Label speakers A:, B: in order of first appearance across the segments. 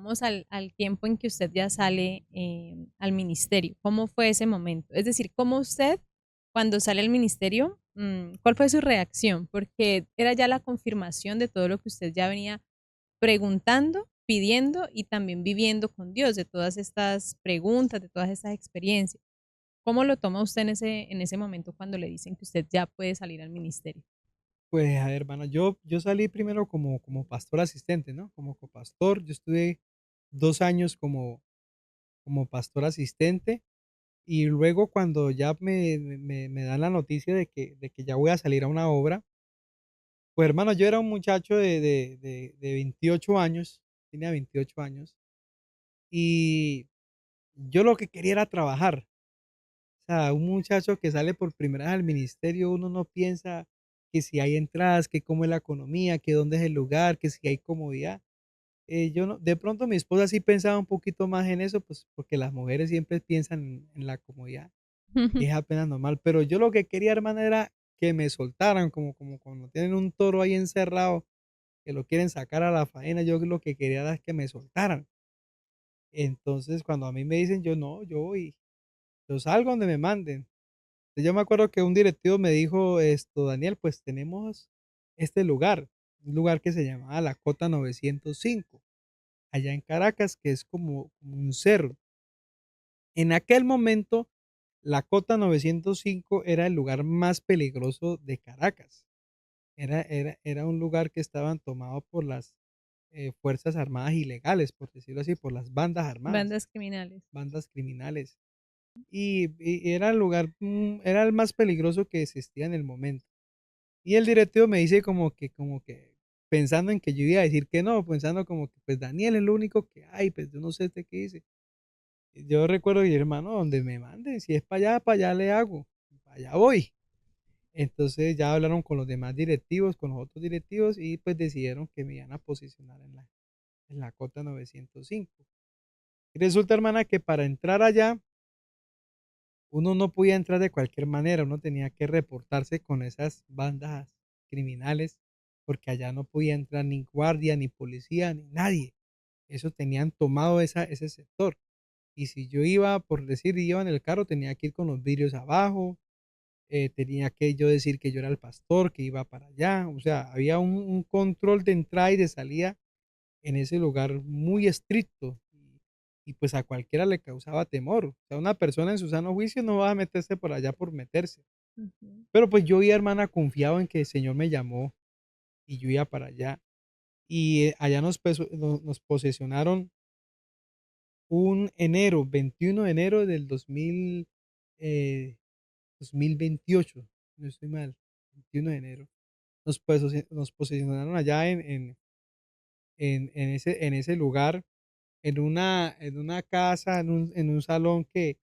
A: vamos al tiempo en que usted ya sale al ministerio. ¿Cómo fue ese momento? Es decir, ¿cómo usted, cuando sale al ministerio, cuál fue su reacción? Porque era ya la confirmación de todo lo que usted ya venía preguntando, pidiendo y también viviendo con Dios, de todas estas preguntas, de todas estas experiencias. ¿Cómo lo toma usted en ese momento cuando le dicen que usted ya puede salir al ministerio?
B: Pues, a ver, hermano, yo salí primero como pastor asistente, ¿no? Como copastor. Yo estuve 2 años como pastor asistente, y luego cuando ya me dan la noticia de que ya voy a salir a una obra, pues, hermano, yo era un muchacho de 28 años, tenía 28 años, y yo lo que quería era trabajar. O sea, un muchacho que sale por primera vez al ministerio, uno no piensa que si hay entradas, que cómo es la economía, que dónde es el lugar, que si hay comodidad. Yo no, de pronto mi esposa sí pensaba un poquito más en eso, pues porque las mujeres siempre piensan en la comodidad, es apenas normal. Pero yo lo que quería, hermana, era que me soltaran, como cuando tienen un toro ahí encerrado, que lo quieren sacar a la faena. Yo lo que quería era que me soltaran. Entonces, cuando a mí me dicen, yo no, yo voy, yo salgo donde me manden. Yo me acuerdo que un directivo me dijo esto: "Daniel, pues tenemos este lugar", un lugar que se llamaba La Cota 905, allá en Caracas, que es como un cerro. En aquel momento, La Cota 905 era el lugar más peligroso de Caracas. Era un lugar que estaban tomado por las, fuerzas armadas ilegales, por decirlo así, por las bandas armadas,
A: Bandas criminales.
B: bandas criminales. Y era el lugar, era el más peligroso que existía en el momento. Y el directivo me dice como que pensando en que yo iba a decir que no, pensando como que, pues, Daniel es lo único que hay, pues, yo no sé usted qué dice. Y yo recuerdo y hermano, donde me manden, si es para allá le hago, para allá voy. Entonces ya hablaron con los demás directivos, con los otros directivos y pues decidieron que me iban a posicionar en la cota 905. Y resulta, hermana, que para entrar allá, uno no podía entrar de cualquier manera, uno tenía que reportarse con esas bandas criminales, porque allá no podía entrar ni guardia, ni policía, ni nadie. Eso tenían tomado ese sector. Y si yo iba, por decir, iba en el carro, tenía que ir con los vidrios abajo, tenía que yo decir que yo era el pastor, que iba para allá. O sea, había un control de entrada y de salida en ese lugar muy estricto. Y pues a cualquiera le causaba temor. O sea, una persona en su sano juicio no va a meterse por allá por meterse.
A: Ujú.
B: Pero pues yo, hermana, confiado en que el Señor me llamó y yo iba para allá. Y allá nos posesionaron un enero, 21 de enero del 2028, si no estoy mal, 21 de enero. Nos posicionaron allá en ese lugar, en una casa, en un salón que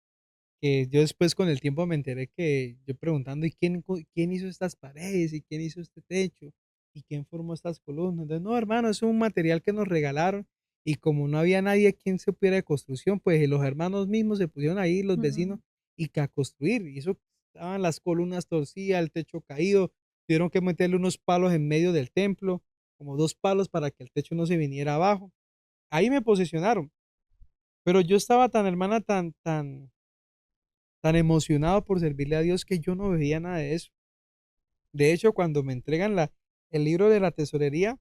B: yo después con el tiempo me enteré, que yo preguntando: "¿Y quién hizo estas paredes? ¿Y quién hizo este techo? ¿Y quién formó estas columnas?". Entonces, no, hermano, eso es un material que nos regalaron, y como no había nadie quien supiera de construcción, pues los hermanos mismos se pusieron ahí, los vecinos,
A: Mm.
B: y que a construir. Y eso, estaban las columnas torcidas, el techo caído, tuvieron que meterle unos palos en medio del templo, como 2 palos para que el techo no se viniera abajo. Ahí me posicionaron, pero yo estaba tan, hermana, tan emocionado por servirle a Dios, que yo no veía nada de eso. De hecho, cuando me entregan el libro de la tesorería,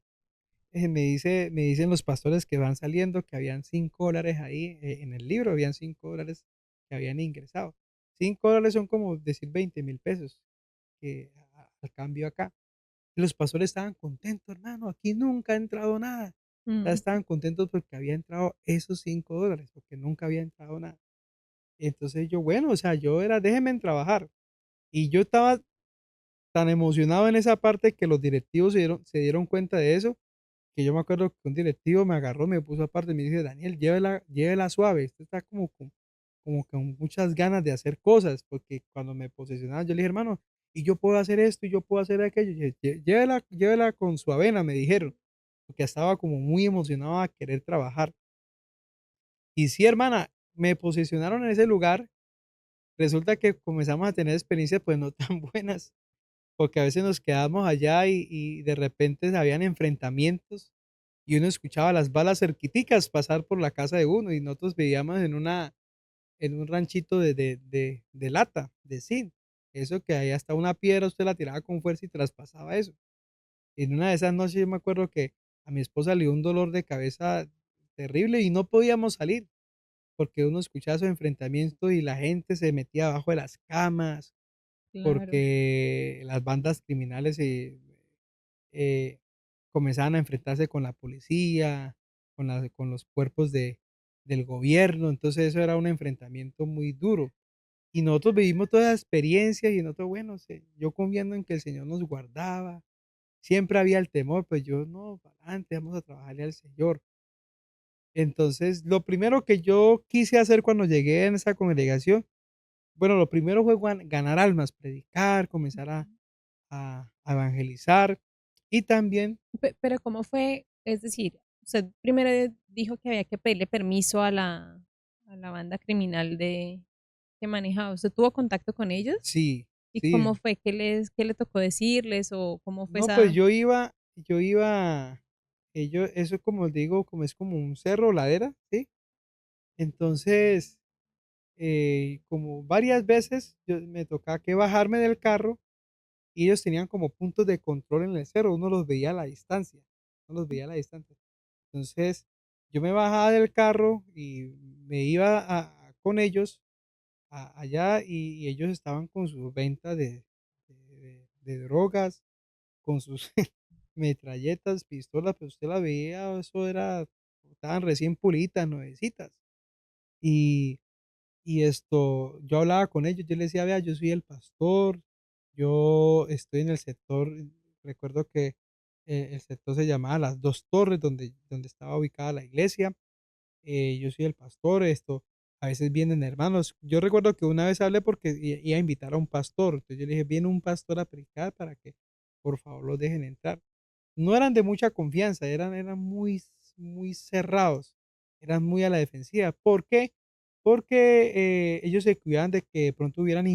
B: me dicen los pastores que van saliendo que habían $5 ahí, en el libro habían $5 que habían ingresado. $5 son como decir 20.000 pesos, que al cambio acá. Y los pastores estaban contentos, hermano, aquí nunca ha entrado nada. Ya
A: Mm.
B: estaban contentos porque había entrado esos $5, porque nunca había entrado nada. Entonces yo, bueno, o sea, yo era, déjenme trabajar. Y yo estaba tan emocionado en esa parte, que los directivos se dieron cuenta de eso, que yo me acuerdo que un directivo me agarró, me puso aparte y me dice: "Daniel, llévela suave, usted está como con muchas ganas de hacer cosas", porque cuando me posesionaban, yo le dije: "Hermano, y yo puedo hacer esto, y yo puedo hacer aquello". Llévela con su avena", me dijeron, porque estaba como muy emocionado a querer trabajar. Y sí, hermana, me posicionaron en ese lugar. Resulta que comenzamos a tener experiencias, pues, no tan buenas. Porque a veces nos quedamos allá y de repente habían enfrentamientos, y uno escuchaba las balas cerquiticas pasar por la casa de uno, y nosotros vivíamos en un ranchito de lata, de zinc. Eso que ahí hasta una piedra usted la tiraba con fuerza y traspasaba eso. En una de esas noches yo me acuerdo que a mi esposa le dio un dolor de cabeza terrible y no podíamos salir, porque uno escuchaba esos enfrentamientos y la gente se metía abajo de las camas,
A: Claro,
B: porque las bandas criminales eh, comenzaban a enfrentarse con la policía, con los cuerpos del gobierno. Entonces eso era un enfrentamiento muy duro. Y nosotros vivimos toda esa experiencia y nosotros, bueno, yo confiando en que el Señor nos guardaba, siempre había el temor, pues yo no, para adelante, vamos a trabajarle al Señor. Entonces, lo primero que yo quise hacer cuando llegué en esa congregación, bueno, lo primero fue ganar almas, predicar, comenzar a evangelizar y también,
A: pero ¿cómo fue? Es decir, usted primero dijo que había que pedirle permiso a la banda criminal de que manejaba. ¿Usted tuvo contacto con ellos?
B: sí,
A: ¿Y cómo
B: sí,
A: fue? ¿Qué le tocó decirles o cómo fue
B: no, pues
A: esa?
B: yo iba, eso como digo, como es como un cerro, ladera, ¿sí? Entonces, como varias veces me tocaba que bajarme del carro y ellos tenían como puntos de control en el cerro, uno los veía a la distancia, uno los veía a la distancia. Entonces, yo me bajaba del carro y me iba con ellos allá y ellos estaban con sus ventas de drogas, con sus metralletas, pistolas, pero usted la veía, eso era, estaban recién pulitas, nuevecitas. Y yo hablaba con ellos, yo les decía: "Vea, yo soy el pastor, yo estoy en el sector", recuerdo que, el sector se llamaba Las 2 Torres, donde estaba ubicada la iglesia, yo soy el pastor, a veces vienen hermanos. Yo recuerdo que una vez hablé porque iba a invitar a un pastor, entonces yo le dije: "Viene un pastor a predicar para que, por favor, los dejen entrar". No eran de mucha confianza, eran muy cerrados, eran muy a la defensiva. ¿Por qué? Porque, ellos se cuidaban de que de pronto hubieran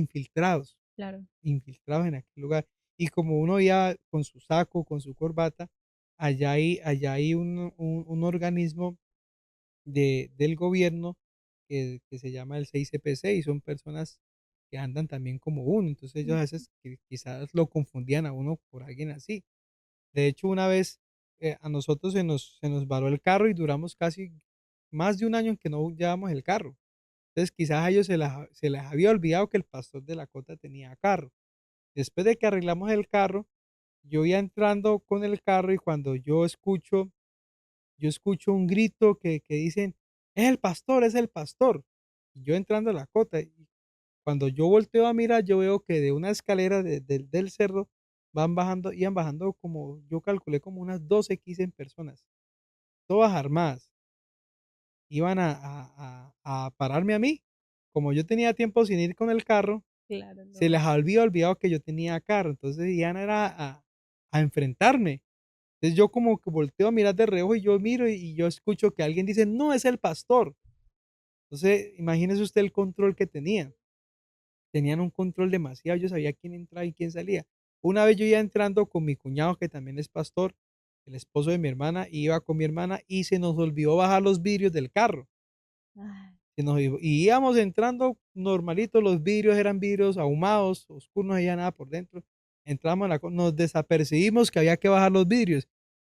A: Claro.
B: infiltrados en aquel lugar. Y como uno iba con su saco, con su corbata, allá hay un organismo del gobierno que se llama el 6CPC y son personas que andan también como uno. Entonces ellos a
A: Ujú.
B: veces quizás lo confundían a uno por alguien así. De hecho, una vez, a nosotros se nos varó el carro y duramos casi más de un año en que no llevamos el carro. Entonces, quizás a ellos se les había olvidado que el pastor de la cota tenía carro. Después de que arreglamos el carro, yo iba entrando con el carro y cuando yo escucho un grito que dicen: "Es el pastor, es el pastor". Y yo entrando a la cota, y cuando yo volteo a mirar, yo veo que de una escalera del cerro iban bajando como, yo calculé como unas 12 15 personas, todas armadas. Iban a pararme a mí. Como yo tenía tiempo sin ir con el carro,
A: Claro,
B: se
A: no.
B: les había olvidado que yo tenía carro, entonces iban era a enfrentarme. Entonces yo como que volteo a mirar de reojo y yo miro y yo escucho que alguien dice: "No, es el pastor". Entonces, imagínese usted el control que tenían. Tenían un control demasiado, yo sabía quién entraba y quién salía. Una vez yo iba entrando con mi cuñado, que también es pastor, el esposo de mi hermana, iba con mi hermana y se nos olvidó bajar los vidrios del carro.
A: Ay,
B: Y íbamos entrando normalito, los vidrios eran vidrios ahumados, oscuros, no había nada por dentro. Entramos nos desapercibimos que había que bajar los vidrios.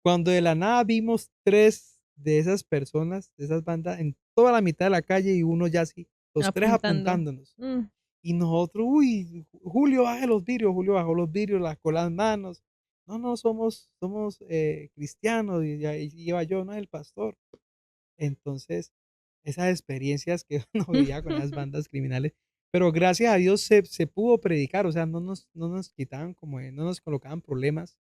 B: Cuando de la nada vimos 3 de esas personas, de esas bandas, en toda la mitad de la calle y uno ya así, los 3
A: apuntando.
B: apuntándonos.
A: Mm,
B: Y nosotros, uy, Julio, baje los vidrios, Julio bajó los vidrios, con las manos. No, no, somos cristianos, y iba yo, no es el pastor. Entonces, esas experiencias que uno veía con las bandas criminales, pero gracias a Dios se pudo predicar, o sea, no nos quitaban no nos colocaban problemas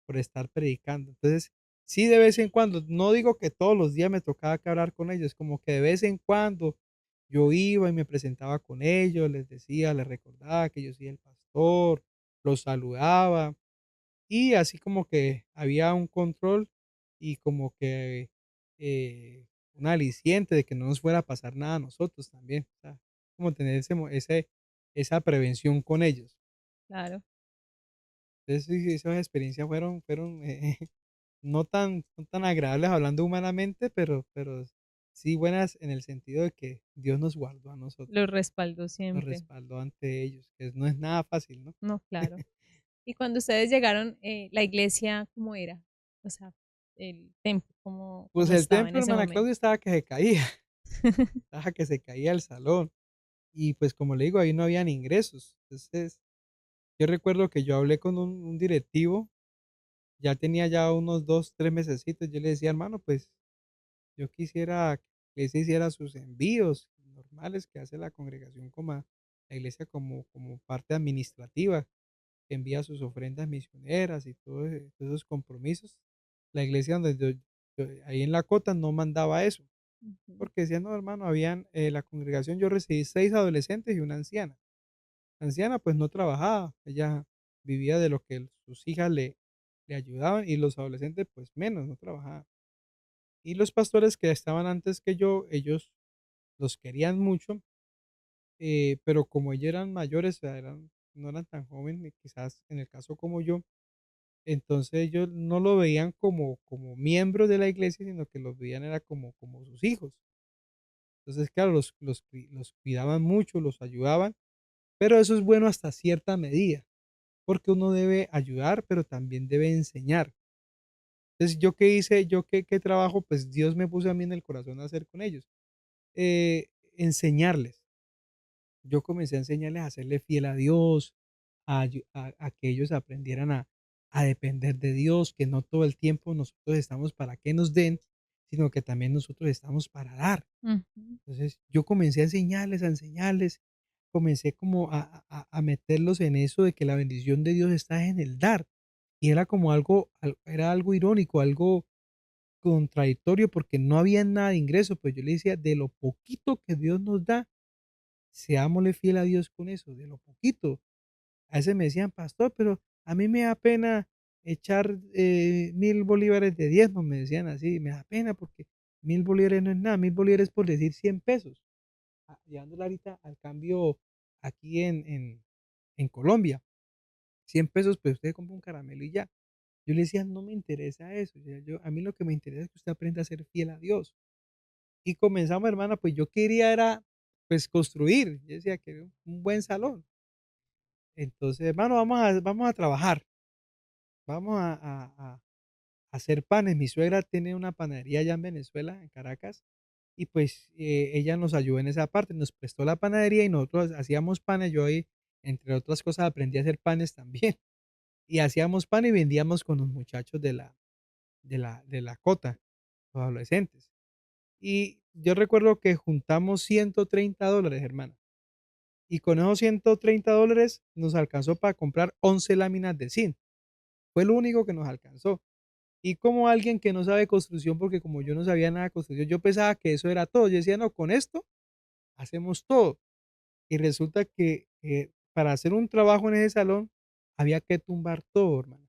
B: por estar predicando. Entonces, sí, de vez en cuando, no digo que todos los días me tocaba que hablar con ellos, como que de vez en cuando yo iba y me presentaba con ellos, les decía, les recordaba que yo soy el pastor, los saludaba y así como que había un control y como que un aliciente de que no nos fuera a pasar nada a nosotros también, o sea, como tener esa prevención con ellos.
A: claro.
B: Entonces, sí, sí, esas experiencias fueron no tan agradables hablando humanamente, pero sí buenas en el sentido de que Dios nos guardó a nosotros,
A: Los respaldó
B: nos
A: siempre.
B: respaldó ante ellos, que no es nada fácil, ¿no?
A: No, claro. Y cuando ustedes llegaron, la iglesia, ¿cómo era? O sea, el templo,
B: Pues
A: cómo
B: el
A: estaba en
B: templo,
A: ese
B: hermana
A: momento?
B: Claudia, estaba que se caía, estaba que se caía el salón. Y pues como le digo, ahí no habían ingresos. Entonces, yo recuerdo que yo hablé con un directivo, ya tenía ya unos 2, 3 mesecitos. Yo le decía, hermano, pues yo quisiera que se hiciera sus envíos normales que hace la congregación como la iglesia como parte administrativa, que envía sus ofrendas misioneras y todos esos compromisos. La iglesia donde ahí en la cota no mandaba eso,
A: Ujú,
B: porque decía, no, hermano, habían, la congregación, yo recibí 6 adolescentes y una anciana. La anciana pues no trabajaba, ella vivía de lo que sus hijas le ayudaban y los adolescentes pues menos, no trabajaban. Y los pastores que estaban antes que yo, ellos los querían mucho, pero como ellos eran mayores, o sea, no eran tan jóvenes, quizás en el caso como yo, entonces ellos no lo veían como miembros de la iglesia, sino que los veían era como sus hijos. Entonces, claro, los cuidaban mucho, los ayudaban, pero eso es bueno hasta cierta medida, porque uno debe ayudar, pero también debe enseñar. Entonces, ¿yo qué hice? ¿Yo qué trabajo? Pues Dios me puso a mí en el corazón a hacer con ellos. Enseñarles. Yo comencé a enseñarles a serle fiel a Dios, a que ellos aprendieran a depender de Dios, que no todo el tiempo nosotros estamos para que nos den, sino que también nosotros estamos para dar.
A: ujú.
B: Entonces, yo comencé a enseñarles, comencé como a meterlos en eso de que la bendición de Dios está en el dar. Y era como era algo irónico, algo contradictorio, porque no había nada de ingreso, pues yo le decía, de lo poquito que Dios nos da, seámosle fiel a Dios con eso, de lo poquito. A veces me decían, pastor, pero a mí me da pena echar 1.000 bolívares de diezmo, me decían así, me da pena porque 1.000 bolívares no es nada, 1.000 bolívares por decir 100 pesos, llevándolo ahorita al cambio aquí en Colombia, 100 pesos, pues usted compra un caramelo y ya. Yo le decía, no me interesa eso, a mí lo que me interesa es que usted aprenda a ser fiel a Dios. Y comenzamos, hermana, pues yo quería era, pues construir, yo decía que era un buen salón. Entonces, hermano, vamos a trabajar, vamos a hacer panes. Mi suegra tiene una panadería allá en Venezuela, en Caracas, y pues ella nos ayudó en esa parte, nos prestó la panadería y nosotros hacíamos panes. Yo ahí, entre otras cosas, aprendí a hacer panes también. Y hacíamos pan y vendíamos con los muchachos de la cota, los adolescentes. Y yo recuerdo que juntamos $130, hermana. Y con esos $130 nos alcanzó para comprar 11 láminas de zinc. Fue lo único que nos alcanzó. Y como alguien que no sabe construcción, porque como yo no sabía nada de construcción, yo pensaba que eso era todo. Yo decía, no, con esto hacemos todo. Y resulta que para hacer un trabajo en ese salón había que tumbar todo, hermano.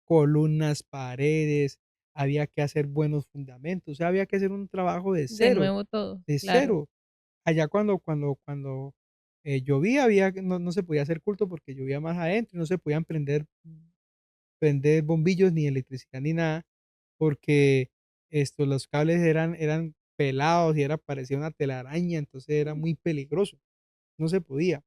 B: Columnas, paredes, había que hacer buenos fundamentos, o sea, había que hacer un trabajo de
A: De
B: cero,
A: nuevo todo,
B: de
A: claro.
B: cero. Allá cuando llovía, no se podía hacer culto porque llovía más adentro, no se podían prender bombillos, ni electricidad, ni nada, porque los cables eran pelados y parecía una telaraña, entonces era muy peligroso, no se podía.